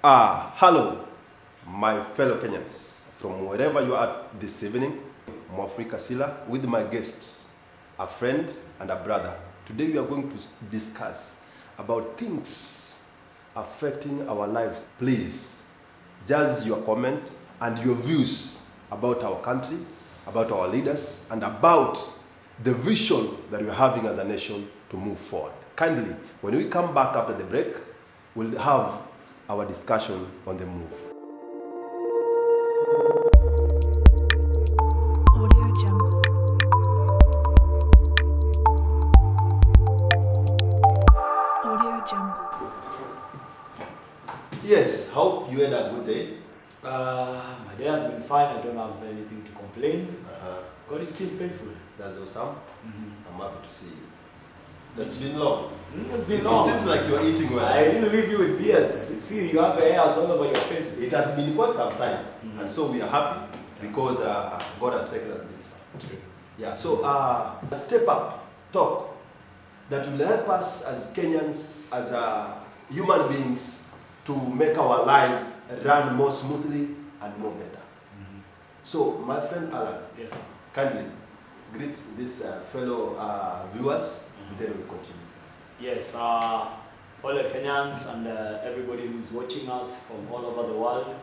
Hello, my fellow Kenyans. From wherever you are this evening, Mwafrika Kasila with my guests, a friend and a brother. Today we are going to discuss about things affecting our lives. Please, just your comment and your views about our country, about our leaders, and about the vision that we're having as a nation to move forward. Kindly, when we come back after the break, we'll have our discussion on the move. Audio Jungle. Audio Jungle. Yes, hope you had a good day. My day has been fine. I don't have anything to complain. God is still faithful. That's awesome. Mm-hmm. I'm happy to see you. It's been long. It's been long. It seems like you are eating well. I didn't leave you with beards. See, you have hairs all over your face. It has been quite some time, and so we are happy because God has taken us this far. True. Yeah, so step up talk that will help us as Kenyans, as human beings, to make our lives run more smoothly and more better. Mm-hmm. So, my friend Alan, Yes, sir. kindly greet these fellow viewers, then we'll continue. Yes, fellow Kenyans and everybody who's watching us from all over the world,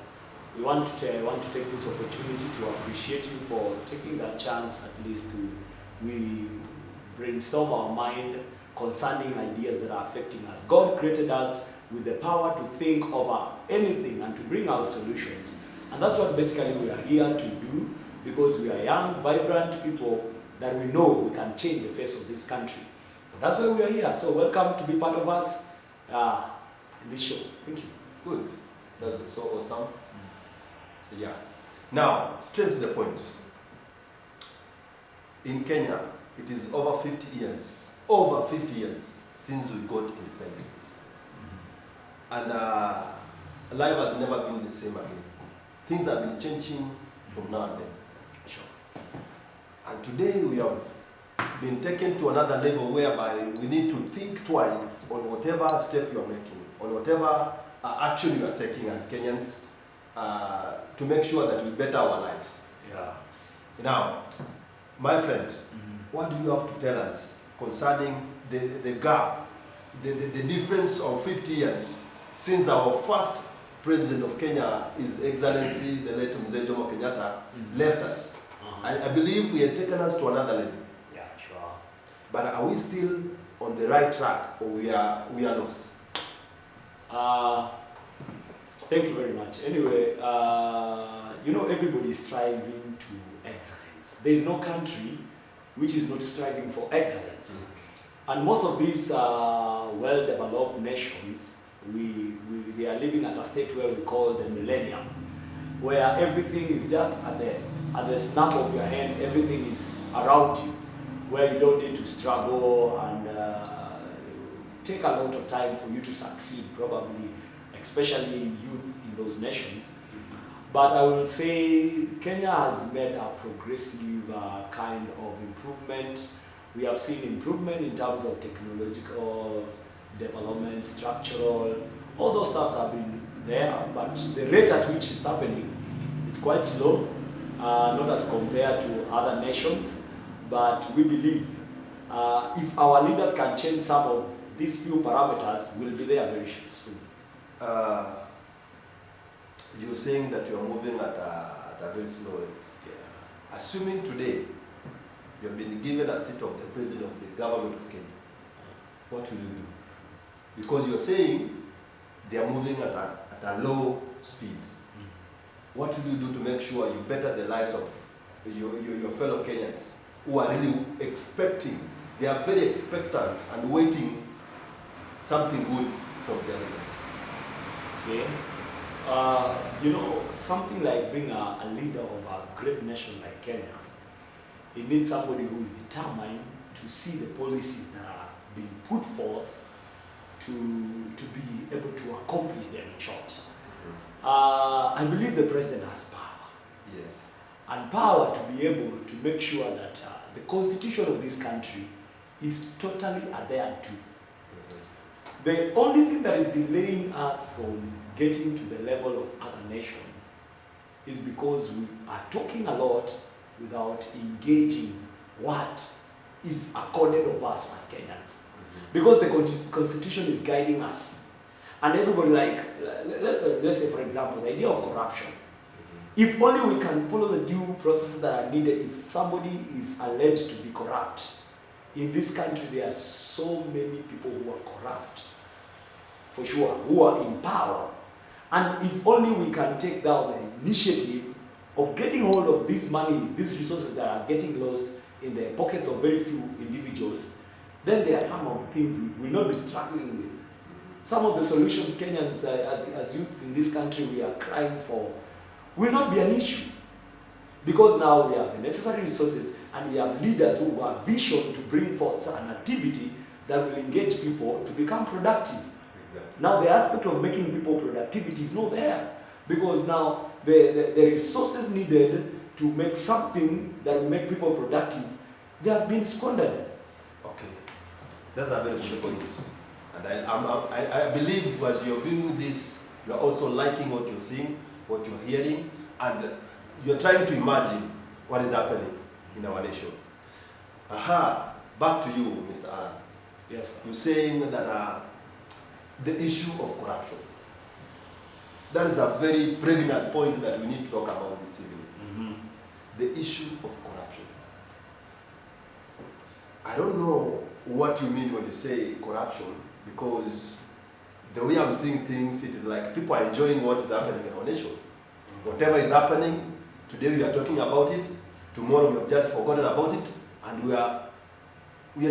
we want to take this opportunity to appreciate you for taking that chance at least to we brainstorm our mind concerning ideas that are affecting us. God created us with the power to think over anything and to bring out solutions. And that's what basically we are here to do, because we are young, vibrant people that we know we can change the face of this country. And that's why we are here. So welcome to be part of us in this show. Thank you. Good. That's so awesome. Yeah. Now, straight to the point. In Kenya, it is over 50 years since we got independent. And life has never been the same again. Things have been changing from now and then. Sure. And today we have been taken to another level whereby we need to think twice on whatever step you are making, on whatever action you are taking as Kenyans to make sure that we better our lives. Yeah. Now, my friend, what do you have to tell us concerning the gap, the difference of 50 years since our first president of Kenya, His Excellency, the late Mzee Jomo Kenyatta, left us? I believe we had taken us to another level. Yeah, sure. But are we still on the right track, or we are lost? Thank you very much. Anyway, everybody is striving to excellence. There is no country which is not striving for excellence. And most of these well-developed nations, they are living at a state where we call the millennium, where everything is just at the snap of your hand. Everything is around you, where you don't need to struggle and take a lot of time for you to succeed, probably, especially youth in those nations. But I will say Kenya has made a progressive kind of improvement. We have seen improvement in terms of technological development, structural, all those stuffs have been there, but the rate at which it's happening is quite slow, not as compared to other nations. But we believe if our leaders can change some of these few parameters, we'll be there very soon. You're saying that you're moving at a very slow rate. Yeah. Assuming today you have been given a seat of the president of the government of Kenya, what will you do? Because you're saying they are moving at a low speed. What will you do to make sure you better the lives of your fellow Kenyans who are really expecting, they are very expectant and waiting something good from their leaders? Okay. Something like being a leader of a great nation like Kenya, it needs somebody who is determined to see the policies that are being put forth to be able to accomplish them in short. I believe the president has power. Yes. And power to be able to make sure that the constitution of this country is totally adhered to. The only thing that is delaying us from getting to the level of other nations is because we are talking a lot without engaging what is accorded of us as Kenyans. Because the constitution is guiding us. And everybody, like, let's say for example, the idea of corruption. If only we can follow the due processes that are needed, if somebody is alleged to be corrupt, in this country there are so many people who are corrupt, for sure, who are in power. And if only we can take down the initiative of getting hold of this money, these resources that are getting lost in the pockets of very few individuals, then there are some of the things we will not be struggling with. Some of the solutions Kenyans, as youths in this country, we are crying for, will not be an issue. Because now we have the necessary resources and we have leaders who have vision to bring forth an activity that will engage people to become productive. Exactly. Now the aspect of making people productivity is not there. Because now the resources needed to make something that will make people productive, they have been squandered. Okay, that's a very good point. And I believe as you're viewing this, you're also liking what you're seeing, what you're hearing, and you're trying to imagine what is happening in our nation. Back to you, Mr. Alan. Yes, sir. You're saying that the issue of corruption. That is a very pregnant point that we need to talk about this evening. Mm-hmm. The issue of corruption. I don't know what you mean when you say corruption, because the way I'm seeing things, it is like people are enjoying what is happening in our nation. Whatever is happening, today we are talking about it, tomorrow we have just forgotten about it, and we are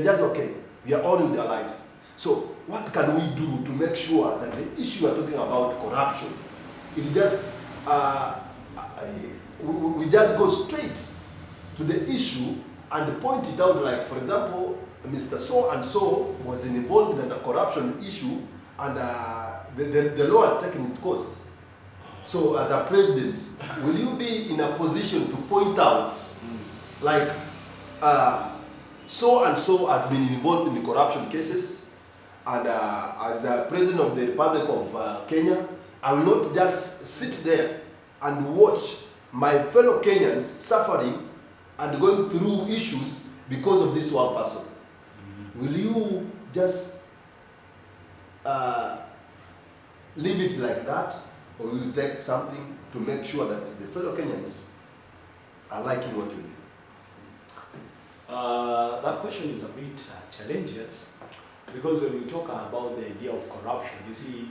just okay. We are on with our lives. So what can we do to make sure that the issue we are talking about, corruption, it just we just go straight to the issue and point it out, like, for example, Mr. So and so was involved in a corruption issue, and the law has taken its course. So as a president, will you be in a position to point out, like, so and so has been involved in the corruption cases, and as a president of the Republic of Kenya, I will not just sit there and watch my fellow Kenyans suffering and going through issues because of this one person. Will you just leave it like that, or will you take something to make sure that the fellow Kenyans are liking what you do? That question is a bit challenging, because when we talk about the idea of corruption, you see,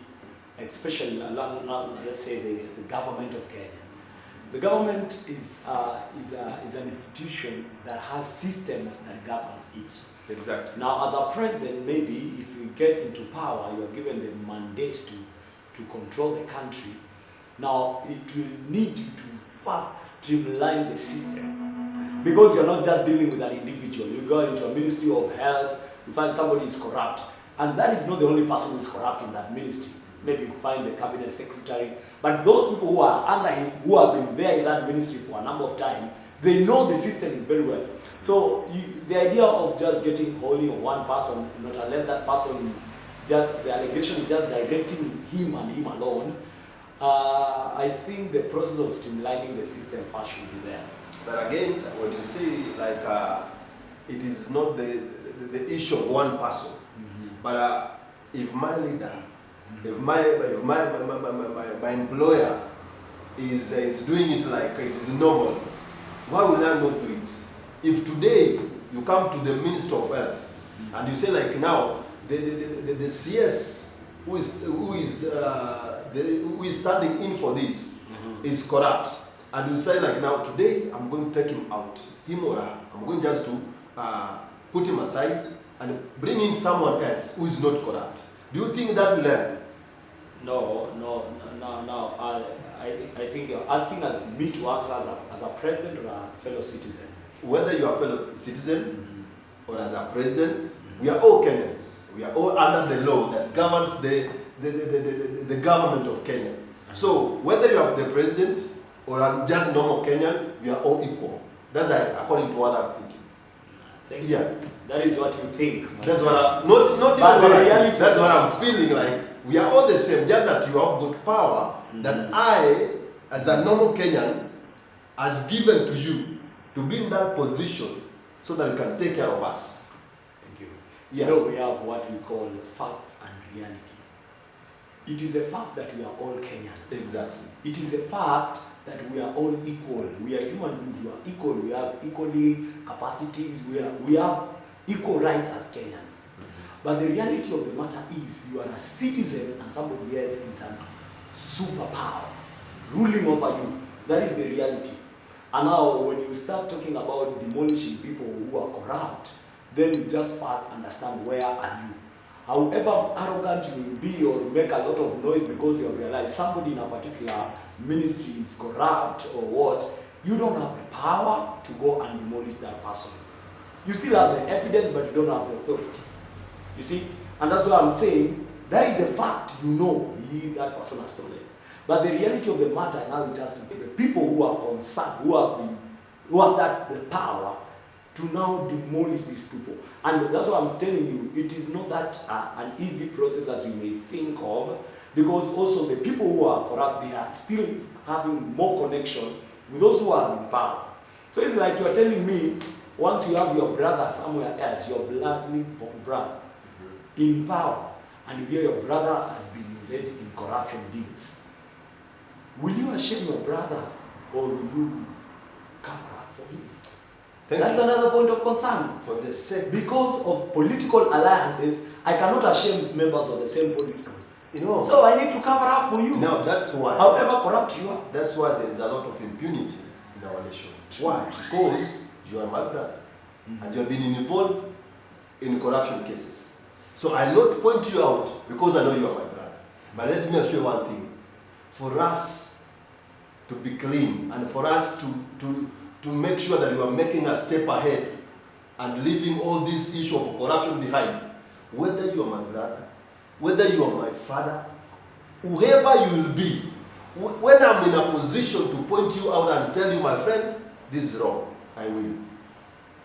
especially, let's say the government of Kenya. The government is an institution that has systems that governs it. Exactly. Now, as a president, maybe if you get into power, you are given the mandate to control the country. Now, it will need you to first streamline the system. Because you're not just dealing with an individual. You go into a ministry of health, you find somebody is corrupt. And that is not the only person who is corrupt in that ministry. Maybe you find the cabinet secretary. But those people who are under him, who have been there in that ministry for a number of time, they know the system very well. So the idea of just getting holding of one person, not unless that person is just, the allegation is just directing him and him alone, I think the process of streamlining the system first should be there. But again, when you say, like, it is not the issue of one person, but if my leader, if my employer is doing it like it is normal, why will I not do it? If today you come to the Minister of Health and you say, like, now the CS who is standing in for this is corrupt, and you say, like, now today I'm going to take him out, him or her, I'm going just to put him aside and bring in someone else who is not corrupt. Do you think that will help? No. I think you're asking us, me to answer as a president or a fellow citizen. Whether you are a fellow citizen or as a president, we are all Kenyans. We are all under the law that governs the government of Kenya. So whether you are the president or just normal Kenyans, we are all equal. That's according to what I'm thinking. Thank Yeah. you. That is what you think. my That's friend. what I, not even But what the I think. reality- That's what I'm feeling like. We are all the same, just that you have got power that I, as a normal Kenyan, has given to you to be in that position so that you can take care of us. Thank you. Yeah. You know, we have what we call facts and reality. It is a fact that we are all Kenyans. Exactly. It is a fact that we are all equal. We are human beings. We are equal. We have equally capacities. We have equal rights as Kenyans. But the reality of the matter is, you are a citizen and somebody else is a superpower ruling over you. That is the reality. And now, when you start talking about demolishing people who are corrupt, then you just first understand where are you. However arrogant you will be or make a lot of noise because you realize somebody in a particular ministry is corrupt or what, you don't have the power to go and demolish that person. You still have the evidence, but you don't have the authority. You see? And that's why I'm saying, that is a fact, you know, that person has stolen. But the reality of the matter now, it has to be the people who are concerned, who have the power to now demolish these people. And that's why I'm telling you, it is not that an easy process as you may think of, because also the people who are corrupt, they are still having more connection with those who are in power. So it's like you're telling me, once you have your brother somewhere else, your bloodly born brother, in power, and you hear your brother has been engaged in corruption deeds, will you shame your brother, or will you cover up for him? That's another point of concern. For the sake, Because of political alliances, I cannot shame members of the same political. you know. So I need to cover up for you. Now that's why. However corrupt you are. That's why there is a lot of impunity in our nation. Why? Because you are my brother, and you have been involved in corruption cases. So I'll not point you out because I know you are my brother. But let me assure you one thing: for us to be clean and for us to make sure that you are making a step ahead and leaving all this issue of corruption behind, whether you are my brother, whether you are my father, whoever you will be, when I'm in a position to point you out and tell you, my friend, this is wrong, I will.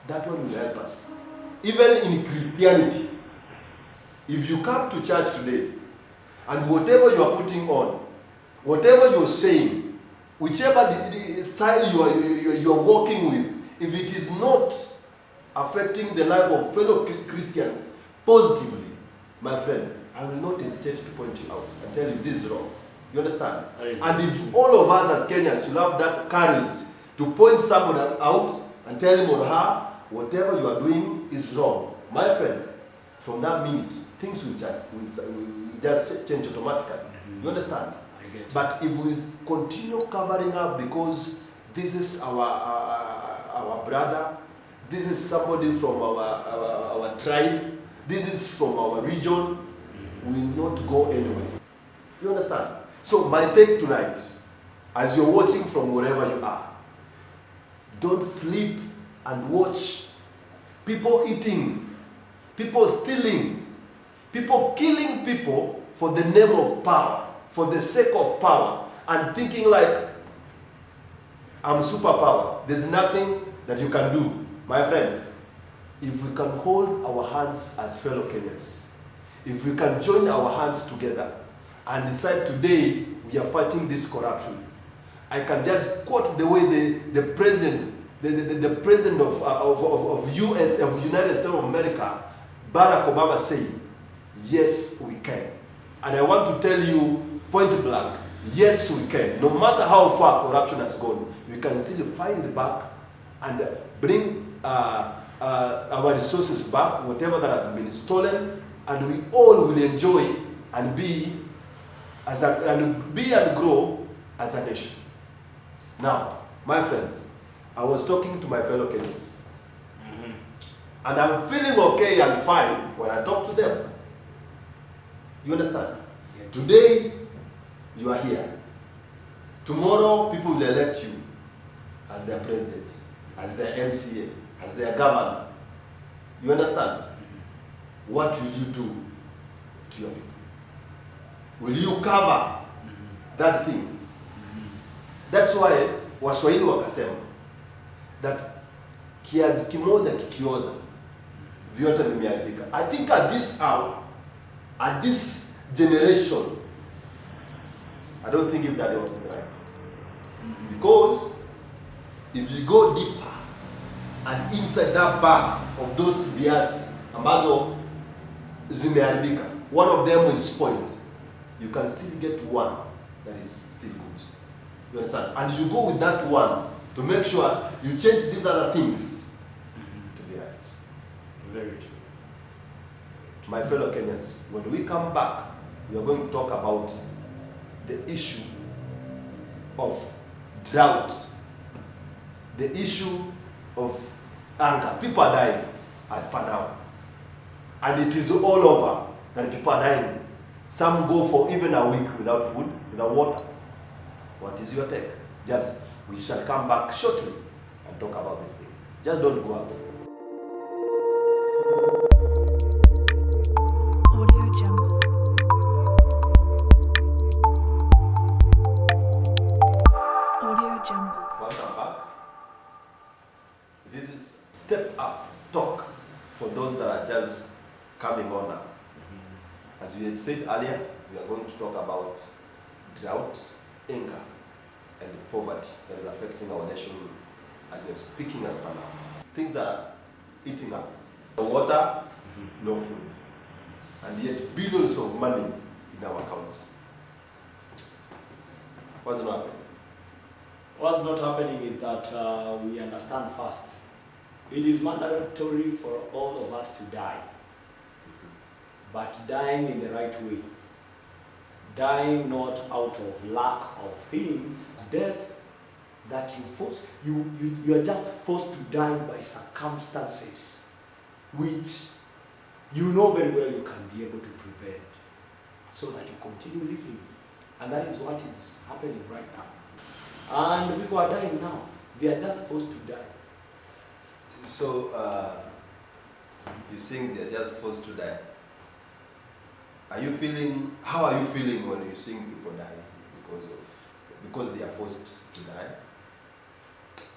That one will help us. Even in Christianity, if you come to church today and whatever you are putting on, whatever you're saying, whichever the style you are working with, if it is not affecting the life of fellow Christians positively, my friend, I will not hesitate to point you out and tell you this is wrong. You understand? And if all of us as Kenyans will have that courage to point someone out and tell him or her, whatever you are doing is wrong, my friend, from that minute, things will just change automatically. You understand? But if we continue covering up because this is our brother, this is somebody from our tribe, this is from our region, we will not go anywhere. You understand? So my take tonight, as you're watching from wherever you are, don't sleep and watch people eating, people stealing, people killing people for the name of power, for the sake of power, and thinking like, I'm superpower. There's nothing that you can do. My friend, if we can hold our hands as fellow Kenyans, if we can join our hands together and decide today we are fighting this corruption, I can just quote the way the president, the president of US, of United States of America, Barack Obama said, yes, we can. And I want to tell you point blank, yes, we can. No matter how far corruption has gone, we can still find back and bring our resources back, whatever that has been stolen, and we all will enjoy and be and grow as a nation. Now, my friend, I was talking to my fellow Kenyans, and I'm feeling okay and fine when I talk to them. You understand? Yeah. Today, you are here. Tomorrow, people will elect you as their president, as their MCA, as their governor. You understand? What will you do to your people? Will you cover that thing? That's why Waswahili wakasema that kiazi kimoja kikioza vyote vimeharibika. I think at this hour, at this generation, I don't think if that one is right. Because if you go deeper and inside that bag of those vias ambazo zimeharibika, one of them is spoiled, you can still get one that is still good. You understand? And you go with that one to make sure you change these other things to be right. Very true. My fellow Kenyans, when we come back, we are going to talk about the issue of drought, the issue of hunger. People are dying as per now. And it is all over that people are dying. Some go for even a week without food, without water. What is your take? Just, we shall come back shortly and talk about this thing. Just don't go out. Audio Jungle. Audio Jungle. Welcome back. This is Step Up Talk for those that are just coming on now. As we had said earlier, we are going to talk about drought, hunger, and poverty that is affecting our nation as we are speaking as per now. Things are eating up. No water, no food. And yet billions of money in our accounts. What's not happening? What's not happening is that we understand first. It is mandatory for all of us to die. But dying in the right way. Dying not out of lack of things. Death that you are just forced to die by circumstances which you know very well you can be able to prevent so that you continue living. And that is what is happening right now. And people are dying now. They are just forced to die. So, you're saying they're just forced to die. How are you feeling when you seeing people die because they are forced to die?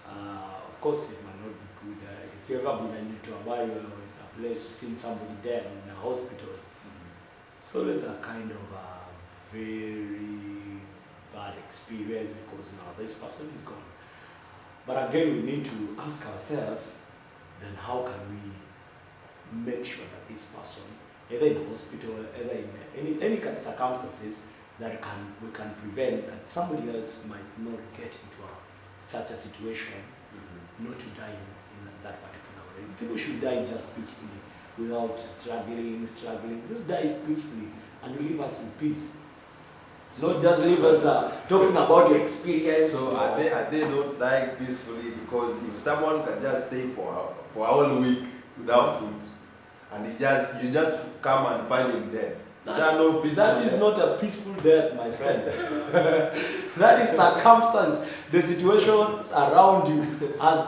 Of course, it might not be good. If you ever been into a bar or a place, seen somebody dead in a hospital, it's always a kind of a very bad experience because now this person is gone. But again, we need to ask ourselves, then how can we make sure that this person, either in hospital, either in any kind of circumstances, that we can prevent that somebody else might not get into such a situation, not to die in that particular way. People should die just peacefully, without struggling. Just die peacefully, and you leave us in peace. Not just leave us talking about your experience. So are they not dying peacefully because if someone can just stay for a whole week without food, and you just come and find him dead? That is not a peaceful death, my friend. That is circumstance. The situations around you has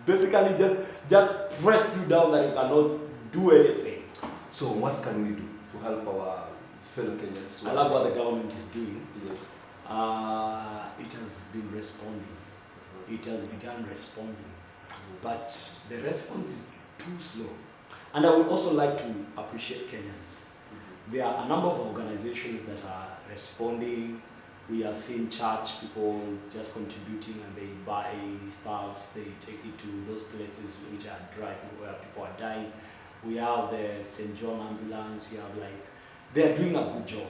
basically just pressed you down that you cannot do anything. So what can we do to help our fellow Kenyans? I love what the government is doing. Yes. It has been responding. It has begun responding. But the response is too slow. And I would also like to appreciate Kenyans. There are a number of organizations that are responding. We have seen church people just contributing and they buy stuffs, they take it to those places which are dry, where people are dying. We have the St. John ambulance, they are doing a good job.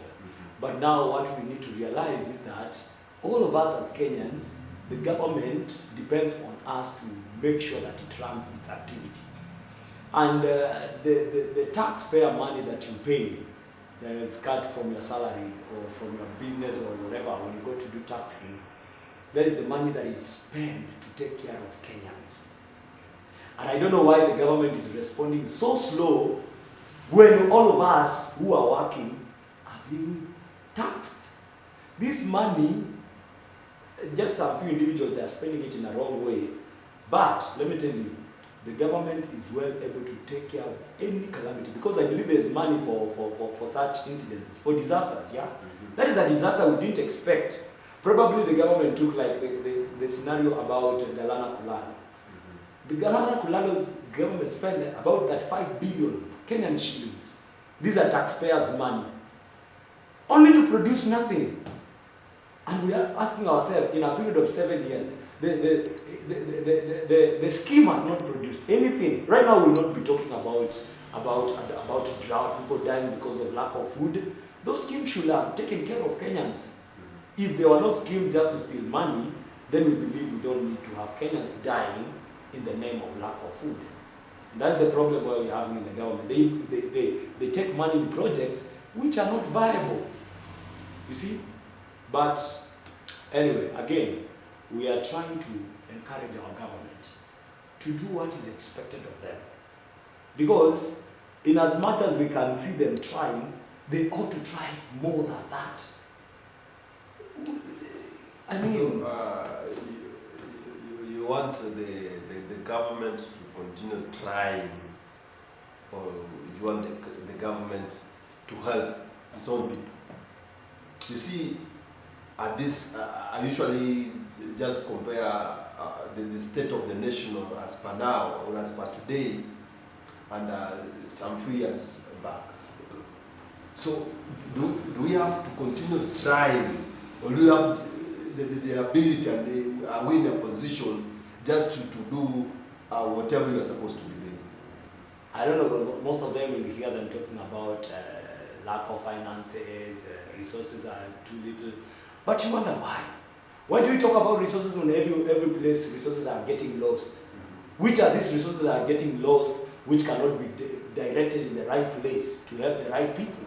But now what we need to realize is that all of us as Kenyans, the government depends on us to make sure that it runs its activity. And the taxpayer money that you pay, that it's cut from your salary or from your business or whatever, when you go to do taxing, that is the money that is spent to take care of Kenyans. And I don't know why the government is responding so slow when all of us who are working are being taxed. This money, just a few individuals, they are spending it in a wrong way. But let me tell you, the government is well able to take care of any calamity because I believe there's money for such incidences, for disasters, yeah? That is a disaster we didn't expect. Probably the government took like the scenario about Galana Kulalo. The Galana Kulalo government spend about that 5 billion Kenyan shillings. These are taxpayers' money, only to produce nothing. And we are asking ourselves, in a period of 7 years, the scheme has not produced anything. Right now, we'll not be talking about drought, people dying because of lack of food. Those schemes should have taken care of Kenyans. If they were not schemed just to steal money, then we believe we don't need to have Kenyans dying in the name of lack of food. And that's the problem we're having in the government. They take money in projects which are not viable. You see? But anyway, again, we are trying to encourage our government to do what is expected of them. Because in as much as we can see them trying, they ought to try more than that. I mean, so, you want the government to continue trying, or you want the government to help its own people? You see, at this, I usually just compare the state of the nation as per now, or as per today, and some few years back. So, do we have to continue trying, or do we have the ability and are we in a position just to do whatever you are supposed to be doing? I don't know, but most of them, will hear them talking about lack of finances, resources are too little. But you wonder why? Why do we talk about resources when every place resources are getting lost? Which are these resources that are getting lost, which cannot be directed in the right place to help the right people?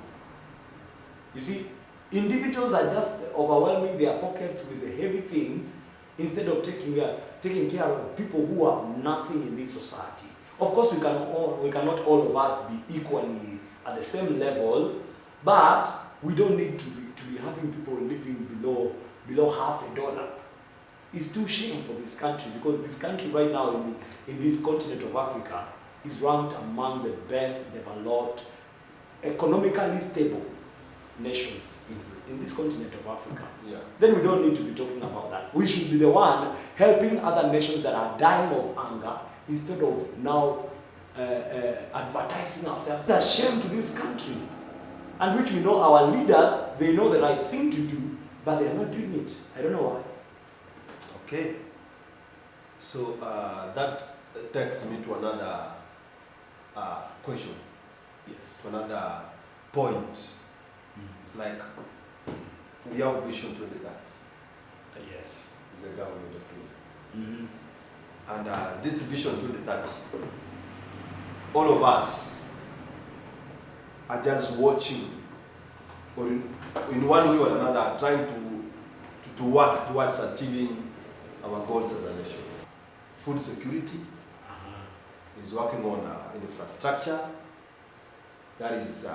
You see, individuals are just overwhelming their pockets with the heavy things instead of taking care of people who have nothing in this society. Of course, we cannot all of us be equally at the same level, but we don't need to be having people living below $50. It's too shame for this country, because this country right now in this continent of Africa is ranked among the best developed, economically stable nations in this continent of Africa. Yeah. Then we don't need to be talking about that. We should be the one helping other nations that are dying of hunger instead of now advertising ourselves. It's a shame to this country, and which we know our leaders, they know the right thing to do, but they are not doing it. I don't know why. Okay. So that takes me to another question, Yes. to another point. Like, we have Vision 2030. Yes. Is the government of Kenya. Mm-hmm. And this Vision 2030, all of us are just watching, or in one way or another, trying to work towards achieving our goals as a nation. Food security is working on infrastructure, that is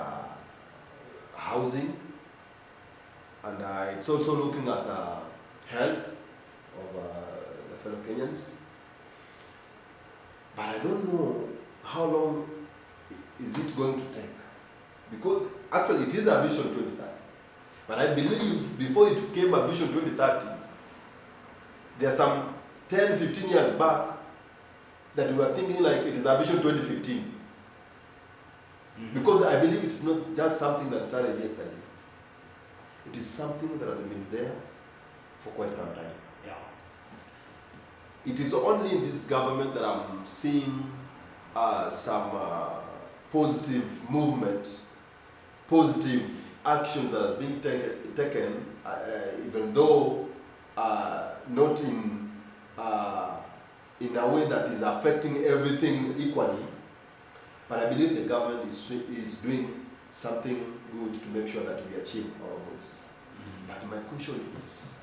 housing, and it's also looking at health of the fellow Kenyans. But I don't know how long is it going to take, because actually it is a Vision 2030. But I believe before it became a Vision 2030, there are some 10, 15 years back that we were thinking like it is a Vision 2015. Because I believe it's not just something that started yesterday. It is something that has been there for quite some time. Yeah. It is only in this government that I'm seeing some positive movement, positive action that has been taken, even though not in a way that is affecting everything equally. But I believe the government is doing something good to make sure that we achieve our goals. But my question is,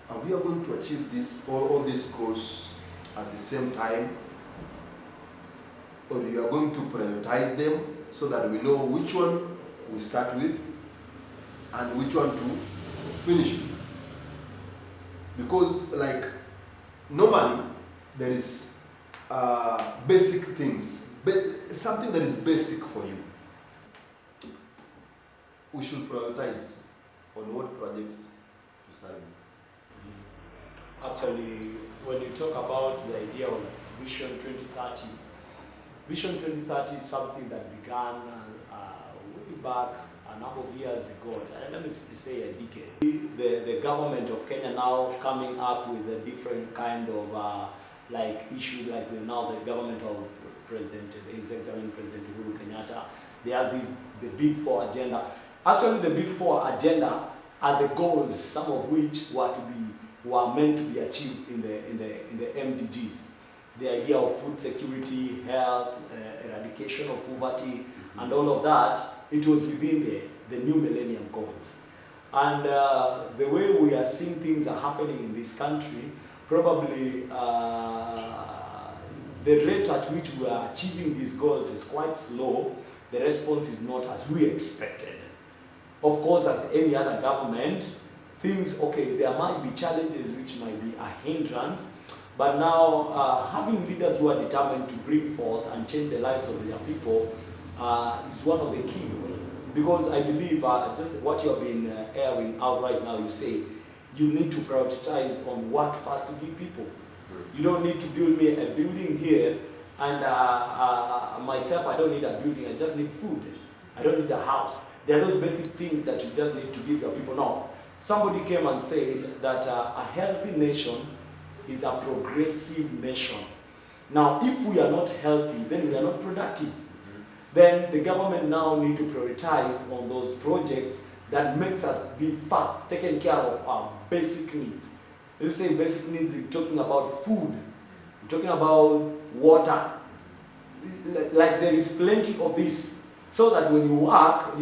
are we going to achieve all these goals at the same time? Or we are going to prioritize them so that we know which one we start with and which one to finish with? Because like normally there is basic things, something that is basic for you. We should prioritize on what projects to start with. Actually, when you talk about the idea of Vision 2030. Vision 2030 is something that began way back a number of years ago. Let me say a decade. The government of Kenya now coming up with a different kind of like issue, like now the government of His Excellency President Uhuru Kenyatta. They have the Big Four agenda. Actually, the Big Four agenda are the goals, some of which were meant to be achieved in the MDGs. The idea of food security, health, eradication of poverty, and all of that, it was within the new Millennium Goals. And the way we are seeing things are happening in this country, probably the rate at which we are achieving these goals is quite slow. The response is not as we expected. Of course, as any other government, there might be challenges which might be a hindrance, but now having leaders who are determined to bring forth and change the lives of their people is one of the key. Because I believe just what you have been airing out right now, you say, you need to prioritize on what first to give people. You don't need to build me a building here, and myself, I don't need a building, I just need food. I don't need a house. There are those basic things that you just need to give your people. Now, somebody came and said that a healthy nation is a progressive nation. Now, if we are not healthy, then we are not productive. Then the government now need to prioritize on those projects that makes us be first taking care of our basic needs. Let's say basic needs, you're talking about food, you're talking about water. Like there is plenty of this, so that when you work,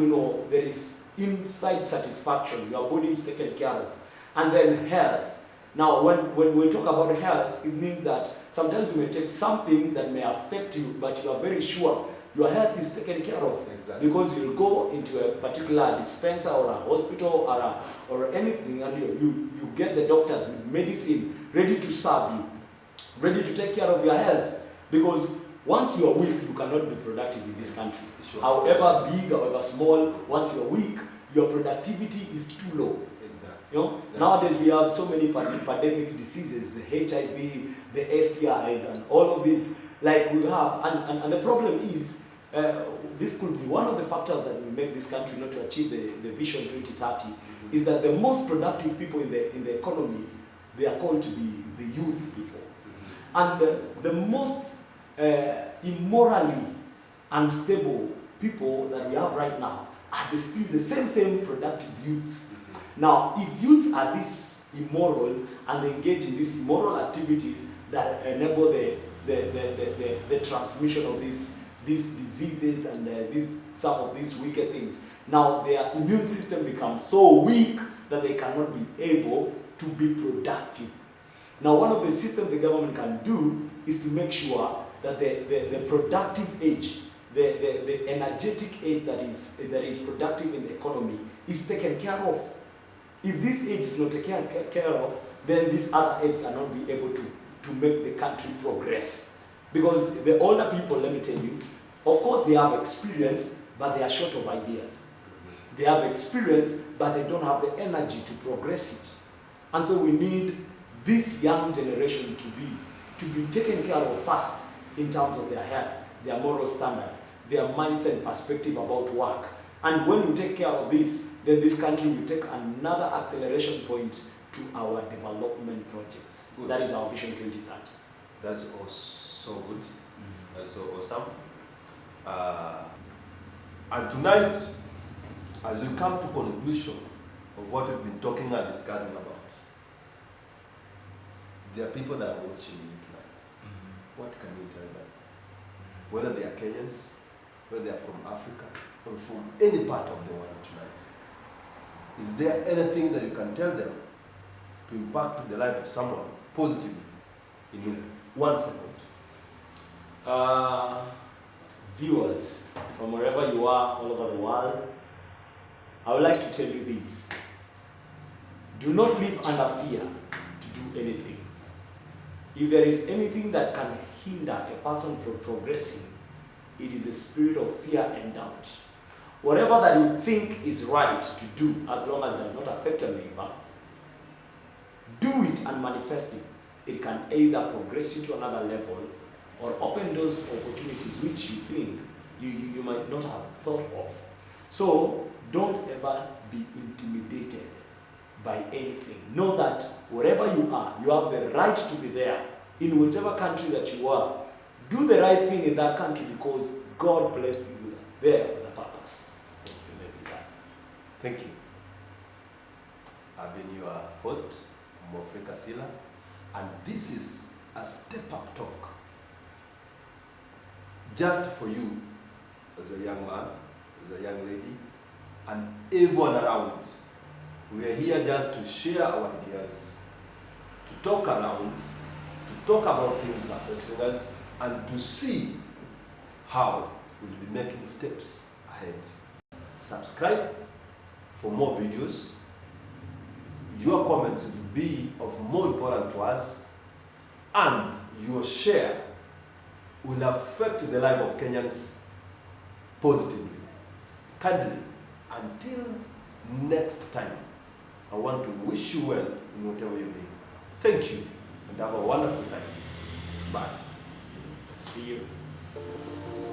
there is inside satisfaction, your body is taken care of. And then health. Now, when we talk about health, it means that sometimes you may take something that may affect you, but you are very sure your health is taken care of. Exactly. Because you'll go into a particular dispenser or a hospital or anything, and you get the doctors with medicine ready to serve you, ready to take care of your health. Because once you are weak, you cannot be productive in this country. Sure. However big, however small, once you are weak, your productivity is too low. Exactly. Nowadays we have so many pandemic diseases, HIV, the STIs, and all of these. Like we have, and the problem is, this could be one of the factors that will make this country not to achieve the Vision 2030, is that the most productive people in the economy, they are called to be the youth people. And the most immorally unstable people that we have right now are still the same productive youths. Now, if youths are this immoral and they engage in these immoral activities that enable the transmission of these diseases and some of these wicked things, now their immune system becomes so weak that they cannot be able to be productive. Now, one of the systems the government can do is to make sure that the productive age, the energetic age that is productive in the economy is taken care of. If this age is not taken care of, then this other age cannot be able to make the country progress. Because the older people, let me tell you, of course they have experience, but they are short of ideas. They have experience, but they don't have the energy to progress it. And so we need this young generation to be taken care of first in terms of their health, their moral standard, their mindset and perspective about work. And when you take care of this, then this country will take another acceleration point to our development projects. Good. That is our Vision 2030. That's so good. That's so awesome. And tonight, as we come to conclusion of what we've been talking and discussing about, there are people that are watching you tonight. What can you tell them? Whether they are Kenyans, whether they are from Africa, or from any part of the world tonight. Is there anything that you can tell them to impact the life of someone positively in 1 second? Viewers from wherever you are all over the world, I would like to tell you this. Do not live under fear to do anything. If there is anything that can hinder a person from progressing, it is a spirit of fear and doubt. Whatever that you think is right to do, as long as it does not affect your neighbor, do it and manifest it. It can either progress you to another level or open those opportunities which you think you might not have thought of. So don't ever be intimidated by anything. Know that wherever you are, you have the right to be there. In whichever country that you are, do the right thing in that country because God blessed you there with a purpose. Thank you. I've been your host, Mofrika Sila, and this is a Step Up Talk. Just for you, as a young man, as a young lady, and everyone around. We are here just to share our ideas, to talk around, to talk about things affecting us, and to see how we'll be making steps ahead. Subscribe for more videos. Your comments will be of more importance to us, and your share will affect the life of Kenyans positively. Kindly, until next time, I want to wish you well in whatever you're doing. Thank you, and have a wonderful time. Bye. See you.